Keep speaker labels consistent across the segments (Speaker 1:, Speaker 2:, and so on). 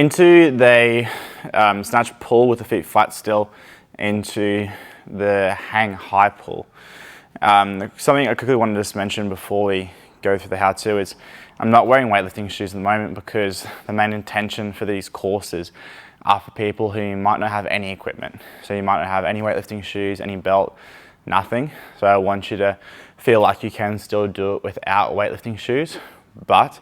Speaker 1: into the snatch pull with the feet flat still, into the hang high pull. Something I quickly wanted to just mention before we go through the how-to is I'm not wearing weightlifting shoes at the moment because the main intention for these courses are for people who might not have any equipment. So you might not have any weightlifting shoes, any belt, nothing. So I want you to feel like you can still do it without weightlifting shoes, but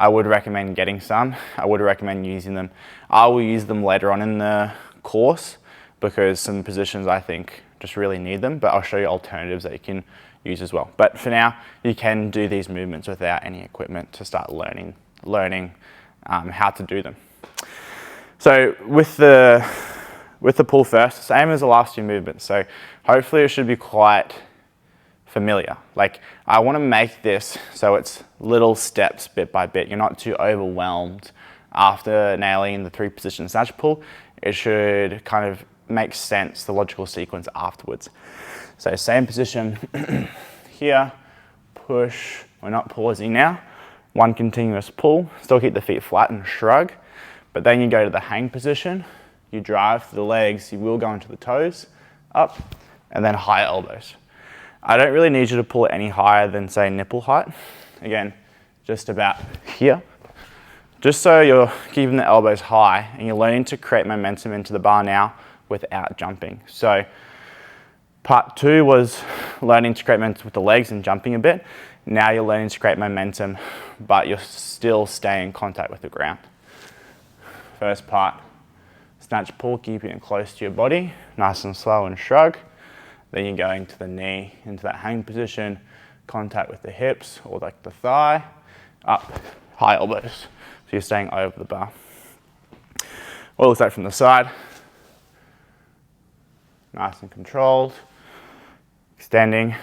Speaker 1: I would recommend getting some. I would recommend using them. I will use them later on in the course because some positions I think just really need them, but I'll show you alternatives that you can use as well. But for now, you can do these movements without any equipment to start learning how to do them. So with the pull first, same as the last few movements. So hopefully it should be quite familiar. Like I want to make this so it's little steps bit by bit. You're not too overwhelmed after nailing the 3 position snatch pull. It should kind of make sense, the logical sequence afterwards. So same position here, push, we're not pausing now. 1 continuous pull, still keep the feet flat and shrug. But then you go to the hang position, you drive through the legs, you will go into the toes, up, and then high elbows. I don't really need you to pull it any higher than say nipple height. Again, just about here. Just so you're keeping the elbows high and you're learning to create momentum into the bar now without jumping. So part 2 was learning to create momentum with the legs and jumping a bit. Now you're learning to create momentum, but you're still staying in contact with the ground. First part, snatch pull, keeping it close to your body, nice and slow and shrug. Then you're going to the knee, into that hang position, contact with the hips or like the thigh, up, high elbows. So you're staying over the bar. What it looks like from the side, nice and controlled, extending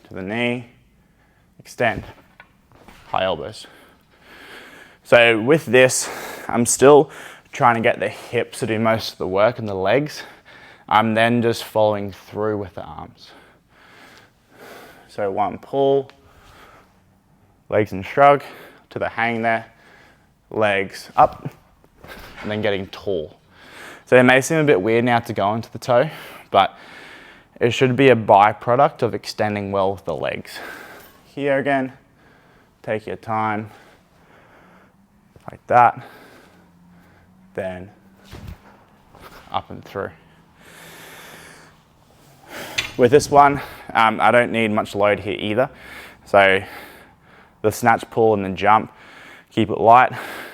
Speaker 1: to the knee, extend, high elbows. So with this, I'm still trying to get the hips to do most of the work and the legs. I'm then just following through with the arms. So 1 pull, legs and shrug, to the hang there, legs up, and then getting tall. So it may seem a bit weird now to go into the toe, but it should be a byproduct of extending well with the legs. Here again, take your time, like that, then up and through. With this one, I don't need much load here either. So the snatch pull and the jump, keep it light.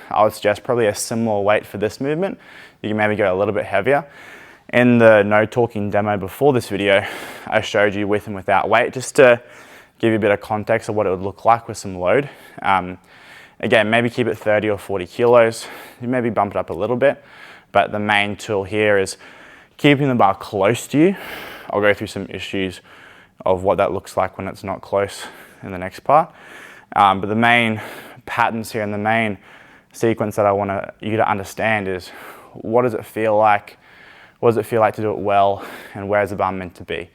Speaker 1: I would suggest probably a similar weight for this movement. You can maybe go a little bit heavier. In the no talking demo before this video, I showed you with and without weight, just to give you a bit of context of what it would look like with some load. Again, maybe keep it 30 or 40 kilos. You maybe bump it up a little bit, but the main tool here is keeping the bar close to you. I'll go through some issues of what that looks like when it's not close in the next part. But the main patterns here and the main sequence that I want you to understand is what does it feel like? What does it feel like to do it well? And where's the bar meant to be?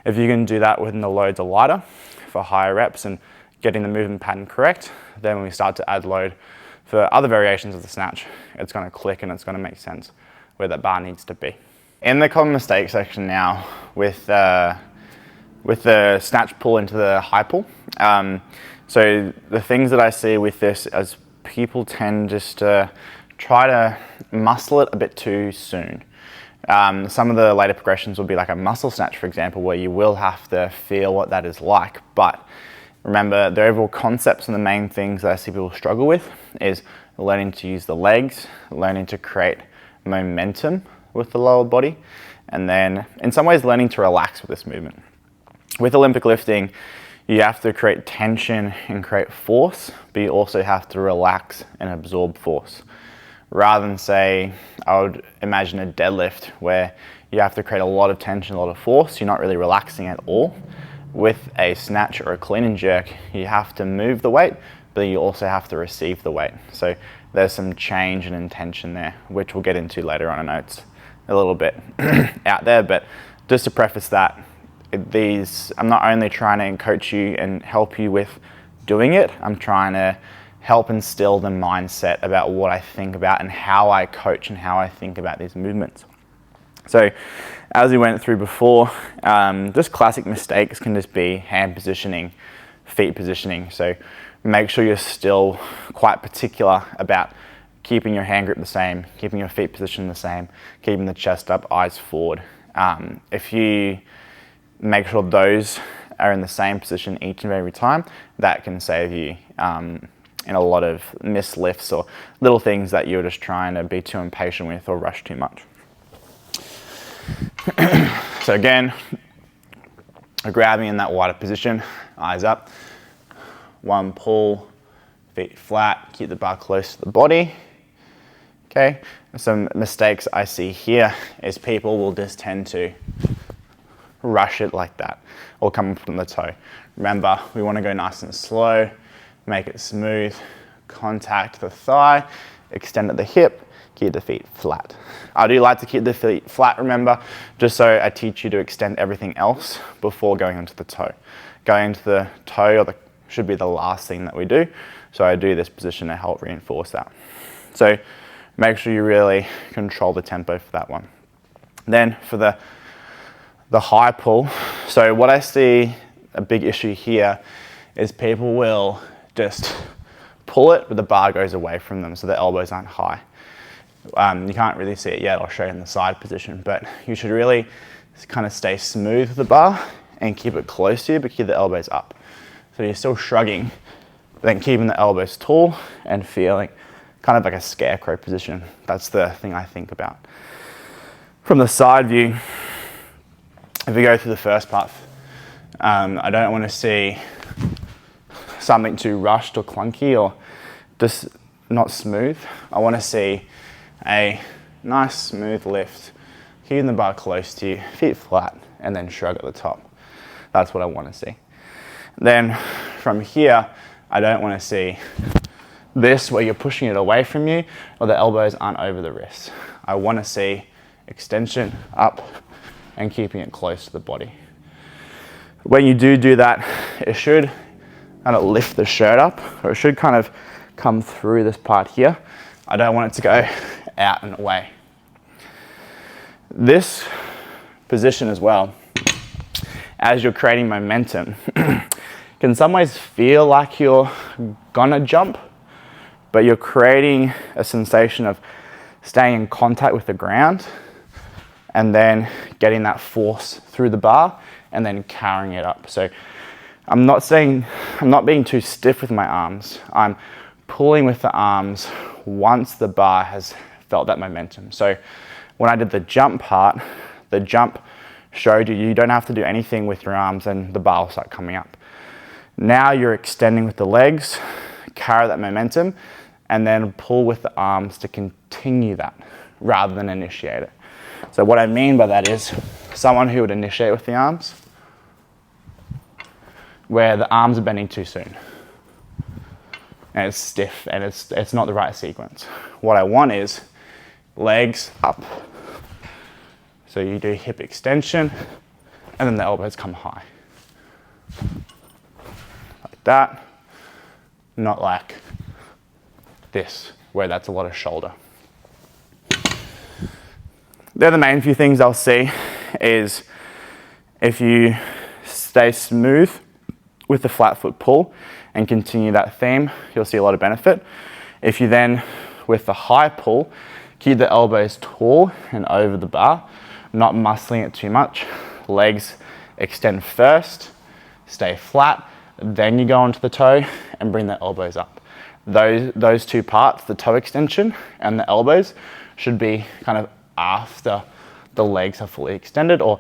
Speaker 1: If you can do that when the loads are lighter for higher reps and getting the movement pattern correct, then when we start to add load for other variations of the snatch, it's going to click and it's going to make sense where that bar needs to be. In the common mistake section now with the snatch pull into the high pull, so the things that I see with this is people tend just to try to muscle it a bit too soon. Some of the later progressions will be like a muscle snatch, for example, where you will have to feel what that is like. But remember, the overall concepts and the main things that I see people struggle with is learning to use the legs, learning to create momentum with the lower body, and then in some ways learning to relax with this movement. With Olympic lifting, you have to create tension and create force, but you also have to relax and absorb force. Rather than say, I would imagine a deadlift where you have to create a lot of tension, a lot of force, you're not really relaxing at all. With a snatch or a clean and jerk, you have to move the weight, but you also have to receive the weight. So there's some change and intention there, which we'll get into later on. I know it's a little bit out there, but just to preface that, I'm not only trying to coach you and help you with doing it, I'm trying to help instill the mindset about what I think about and how I coach and how I think about these movements. So as we went through before, just classic mistakes can just be hand positioning, feet positioning. So make sure you're still quite particular about keeping your hand grip the same, keeping your feet positioned the same, keeping the chest up, eyes forward. If you make sure those are in the same position each and every time, that can save you in a lot of missed lifts or little things that you're just trying to be too impatient with or rush too much. So again, grabbing in that wider position, eyes up, one pull, feet flat, keep the bar close to the body. Okay, some mistakes I see here is people will just tend to rush it like that or come from the toe. Remember, we want to go nice and slow, make it smooth, contact the thigh, extend at the hip, keep the feet flat. I do like to keep the feet flat, remember, just so I teach you to extend everything else before going into the toe. Going into the toe should be the last thing that we do, so I do this position to help reinforce that. So make sure you really control the tempo for that one. Then for the high pull, so what I see a big issue here is people will just pull it, but the bar goes away from them, so the elbows aren't high. You can't really see it yet, I'll show you in the side position, but you should really kind of stay smooth with the bar and keep it close to you, but keep the elbows up. So you're still shrugging, but then keeping the elbows tall and feeling kind of like a scarecrow position. That's the thing I think about. From the side view, if we go through the first part, I don't want to see something too rushed or clunky or just not smooth. I want to see a nice smooth lift, keeping the bar close to you, feet flat, and then shrug at the top. That's what I want to see. Then from here, I don't want to see this where you're pushing it away from you or the elbows aren't over the wrists. I want to see extension up and keeping it close to the body. When you do that, it should kind of lift the shirt up, or it should kind of come through this part here. I don't want it to go out and away. This position as well, as you're creating momentum, can some ways feel like you're gonna jump, but you're creating a sensation of staying in contact with the ground and then getting that force through the bar and then carrying it up. So I'm not being too stiff with my arms. I'm pulling with the arms once the bar has felt that momentum. So when I did the jump part, the jump showed you don't have to do anything with your arms and the bar will start coming up. Now you're extending with the legs, carry that momentum, and then pull with the arms to continue that rather than initiate it. So what I mean by that is someone who would initiate with the arms, where the arms are bending too soon and it's stiff and it's not the right sequence. What I want is legs up. So you do hip extension and then the elbows come high. Like that, not like this, where that's a lot of shoulder. They're the main few things I'll see is if you stay smooth with the flat foot pull and continue that theme, you'll see a lot of benefit. If you then, with the high pull, keep the elbows tall and over the bar, not muscling it too much. Legs extend first, stay flat, then you go onto the toe and bring the elbows up. Those two parts, the toe extension and the elbows, should be kind of after the legs are fully extended or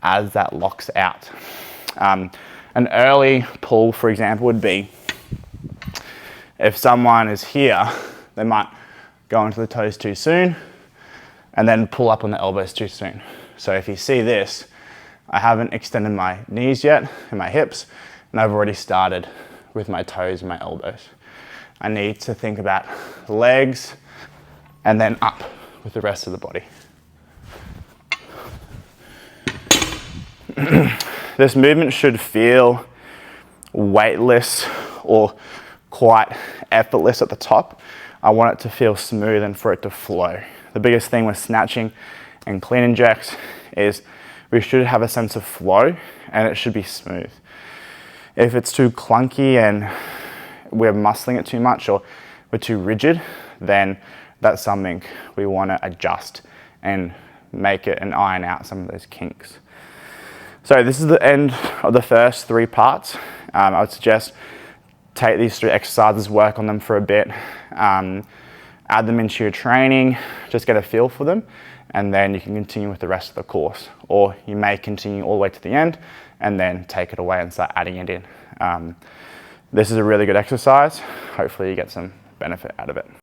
Speaker 1: as that locks out. An early pull, for example, would be if someone is here, they might go into the toes too soon and then pull up on the elbows too soon. So if you see this, I haven't extended my knees yet and my hips, and I've already started with my toes and my elbows. I need to think about legs and then up with the rest of the body. This movement should feel weightless or quite effortless at the top. I want it to feel smooth and for it to flow. The biggest thing with snatching and clean and jerks is we should have a sense of flow and it should be smooth. If it's too clunky and we're muscling it too much or we're too rigid, then that's something we want to adjust and make it and iron out some of those kinks. So this is the end of the first 3 parts. I would suggest take these 3 exercises, work on them for a bit, add them into your training, just get a feel for them, and then you can continue with the rest of the course. Or you may continue all the way to the end and then take it away and start adding it in. This is a really good exercise. Hopefully you get some benefit out of it.